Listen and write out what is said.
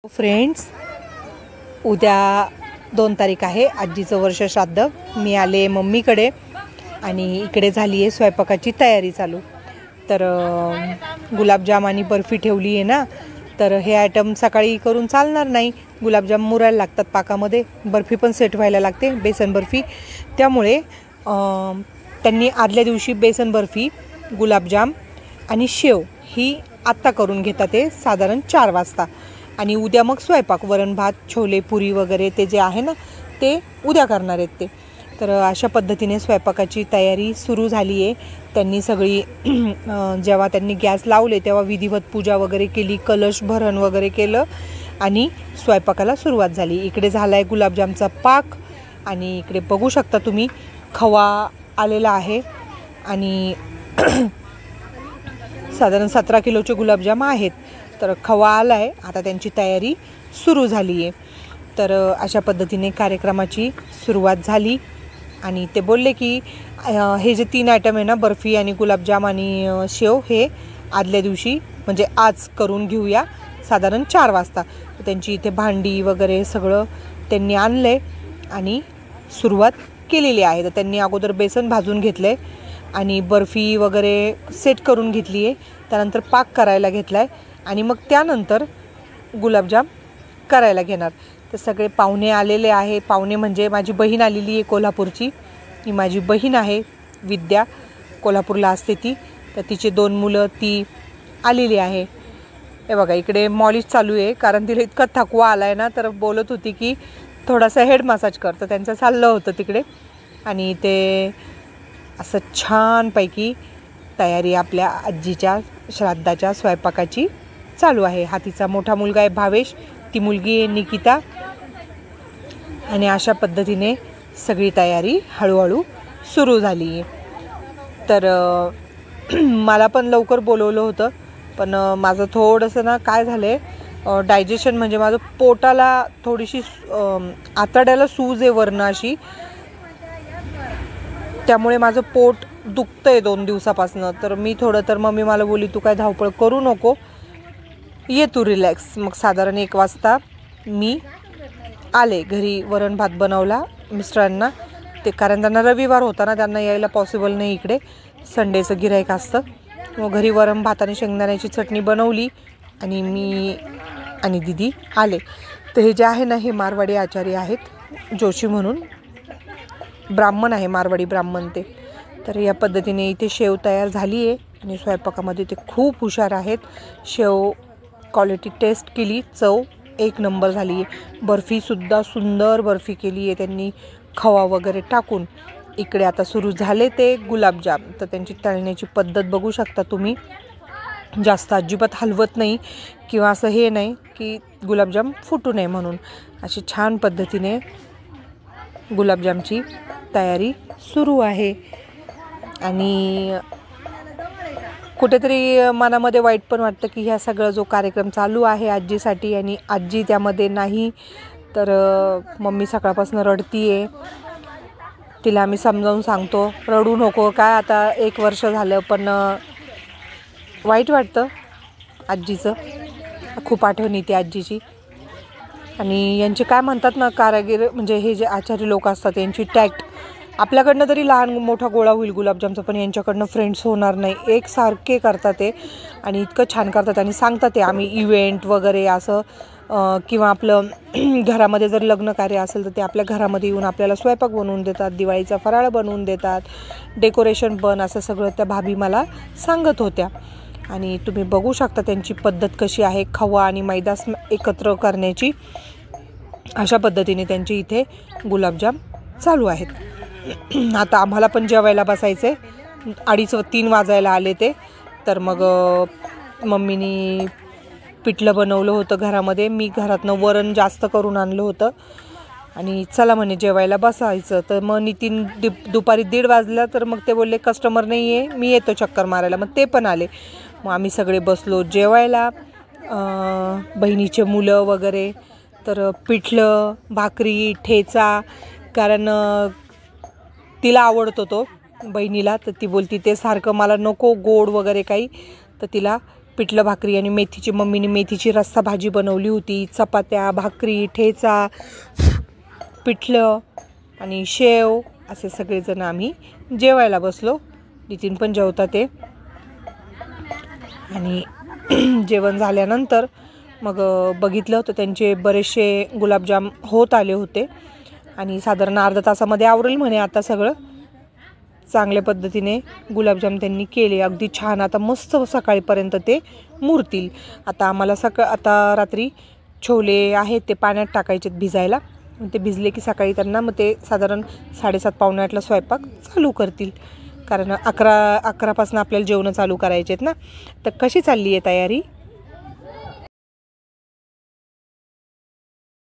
Friends, उद्या 2 तारीख आहे, आजीचं वर्ष श्राद्ध. मी आले मम्मीकडे आणि इकडे झाली आहे स्वयंपाकाची तयारी चालू. तर गुलाबजाम आणि बर्फी ठेवली आहे ना, तर हे आयटम सकाळी करून चालणार नाही. गुलाबजाम मुरायला लागतात पाकामध्ये, बर्फी पण सेट व्हायला लागते, बेसन बर्फी. त्यामुळे त्यांनी आदल्या दिवशी बेसन बर्फी, गुलाबजाम आणि शेव ही आत्ता करून घेतात ते साधारण 4 वाजता. आणि उद्या मग स्वयंपाक, वरण भात, छोले पुरी वगैरे ते जे आहे ना ते उद्या करणार आहेत ते. तर अशा पद्धतीने स्वयंपाकाची तयारी सुरू झाली आहे. त्यांनी सगळी जेव्हा त्यांनी गॅस लावले तेव्हा विधिवत पूजा वगैरे केली, कलश भरण वगैरे केलं आणि स्वयंपाकाला सुरुवात झाली. इकडे झाला आहे गुलाबजामचा पाक आणि इकडे बघू शकता तुम्ही खवा आलेला आहे आणि साधारण 17 किलोचे गुलाबजाम आहेत. तर खवा आला आहे, आता त्यांची तयारी सुरू झाली आहे. तर अशा पद्धतीने कार्यक्रमाची सुरुवात झाली आणि ते बोलले की हे जे 3 आयटम आहे ना, बर्फी आणि गुलाबजाम आणि शेव, हे आदल्या दिवशी म्हणजे आज करून घेऊया साधारण 4 वाजता. त्यांची इथे भांडी वगैरे सगळं त्यांनी आणलं आहे आणि सुरुवात केलेली आहे. तर त्यांनी अगोदर बेसन भाजून घेतलं आहे आणि बर्फी वगैरे सेट करून घेतली आहे. त्यानंतर पाक करायला घेतला आहे आणि मग त्यानंतर गुलाबजाम करायला घेणार. तर सगळे पाहुणे आलेले आहे. पाहुणे म्हणजे माझी बहीण आलेली आहे कोल्हापूरची. ही माझी बहीण आहे विद्या, कोल्हापूरला असते ती. तर तिचे 2 मुलं ती आलेली आहे. हे बघा इकडे मॉलिश चालू आहे, कारण तिला इतका थकवा आला आहे ना, तर बोलत होती की थोडासा हेड मसाज कर. तर त्यांचं चाललं होतं तिकडे आणि ते असं छानपैकी तयारी आपल्या आजीच्या श्राद्धाच्या स्वयंपाकाची चालू आहे. हा तिचा मोठा मुलगा आहे भावेश, ती मुलगी आहे निकिता. आणि अशा पद्धतीने सगळी तयारी हळूहळू सुरू झाली आहे. तर मला पण लवकर बोलवलं होतं, पण माझं थोडंसं ना काय झालं आहे, डायजेशन म्हणजे माझं पोटाला थोडीशी आतड्याला सूज आहे वरनं अशी, त्यामुळे माझं पोट दुखतं आहे 2 दिवसापासून. तर मी तर मम्मी मला बोलली तू काय धावपळ करू नको, ये तू रिलॅक्स. मग साधारण 1 वाजता मी आले घरी. वरण भात बनवला मिस्टरांना, ते कारण त्यांना रविवार होता ना, त्यांना यायला पॉसिबल नाही, इकडे संडेचं गिऱ्हाईक असतं. मग घरी वरण भात आणि शेंगदाण्याची चटणी बनवली आणि मी आणि दीदी आले. तर हे जे आहे ना, हे मारवाडी आचार्य आहेत, जोशी म्हणून ब्राह्मण आहे, मारवाडी ब्राह्मण ते. तर या पद्धतीने इथे शेव तयार झाली आहे आणि स्वयंपाकामध्ये ते खूप हुशार आहेत. शेव क्वालिटी टेस्ट केली, चव 1 नंबर झाली आहे. बर्फीसुद्धा सुंदर बर्फी केली आहे त्यांनी खवा वगैरे टाकून. इकडे आता सुरू झाले ते गुलाबजाम. तर त्यांची तळण्याची पद्धत बघू शकता तुम्ही, जास्त अजिबात हलवत नाही किंवा असं हे नाही की गुलाबजाम फुटू नये म्हणून. अशी छान पद्धतीने गुलाबजामची तयारी सुरू आहे. आणि कुठेतरी मनामध्ये वाईट पण वाटतं की ह्या सगळं जो कार्यक्रम चालू आहे आजीसाठी आणि आजी त्यामध्ये नाही. तर मम्मी सकाळपासून रडती आहे. तिला आम्ही समजावून सांगतो रडू नको, काय आता 1 वर्ष झालं, पण वाईट वाटतं आजीचं. खूप आठवण येते आजीची. आणि यांचे काय म्हणतात ना, कारागीर म्हणजे हे जे आचारी लोक असतात यांची टॅक्ट, आपल्याकडनं तरी लहान मोठा गोळा होईल गुलाबजामचा, पण यांच्याकडनं फ्रेंड्स होणार नाही. एकसारखे करतात ते आणि इतकं छान करतात. आणि सांगतात ते आम्ही इव्हेंट वगैरे असं किंवा आपलं घरामध्ये जर लग्न कार्य असेल तर ते आपल्या घरामध्ये येऊन आपल्याला स्वयंपाक बनवून देतात, दिवाळीचा फराळ बनवून देतात, डेकोरेशन पण, असं सगळं त्या भाभी मला सांगत होत्या. आणि तुम्ही बघू शकता त्यांची पद्धत कशी आहे, खवा आणि मैदा एकत्र करण्याची. अशा पद्धतीने त्यांची इथे गुलाबजाम चालू आहेत. आता आम्हाला पण जेवायला बसायचं आहे. 2:30-3 वाजायला आले ते. तर मग मम्मीनी पिठलं बनवलं होतं घरामध्ये. मी घरातनं वरण जास्त करून आणलं होतं आणि चला म्हणे जेवायला बसायचं. तर मग नितीन दुपारी 1:30 वाजला, तर मग ते बोलले कस्टमर नाही आहे, मी येतो चक्कर मारायला. मग ते पण आले. मग आम्ही सगळे बसलो जेवायला, बहिणीचे मुलं वगैरे. तर पिठलं, भाकरी, ठेचा, कारण तिला आवडतो तो बहिणीला. तर ती बोलती ते सारखं मला नको गोड वगैरे काही, तर तिला पिठलं भाकरी आणि मेथीची, मम्मीने मेथीची रस्सा भाजी बनवली होती, चपात्या, भाकरी, ठेचा, पिठलं आणि शेव असे सगळेजण आम्ही जेवायला बसलो. नितीन पण जेवतात ते. आणि जेवण झाल्यानंतर मग बघितलं तर त्यांचे बरेचसे गुलाबजाम होत आले होते आणि साधारण अर्धा तासामध्ये आवरेल म्हणे आता सगळं. चांगल्या पद्धतीने गुलाबजाम त्यांनी केले, अगदी छान. आता मस्त सकाळीपर्यंत ते मुरतील. आता आम्हाला आता रात्री छोले आहेत ते पाण्यात टाकायचे भिजायला. ते भिजले की सकाळी त्यांना मग ते साधारण 7:30 पावणे 8ला स्वयंपाक चालू करतील, कारण 11पासून आपल्याला जेवणं चालू करायचे आहेत ना. तर कशी चालली आहे तयारी?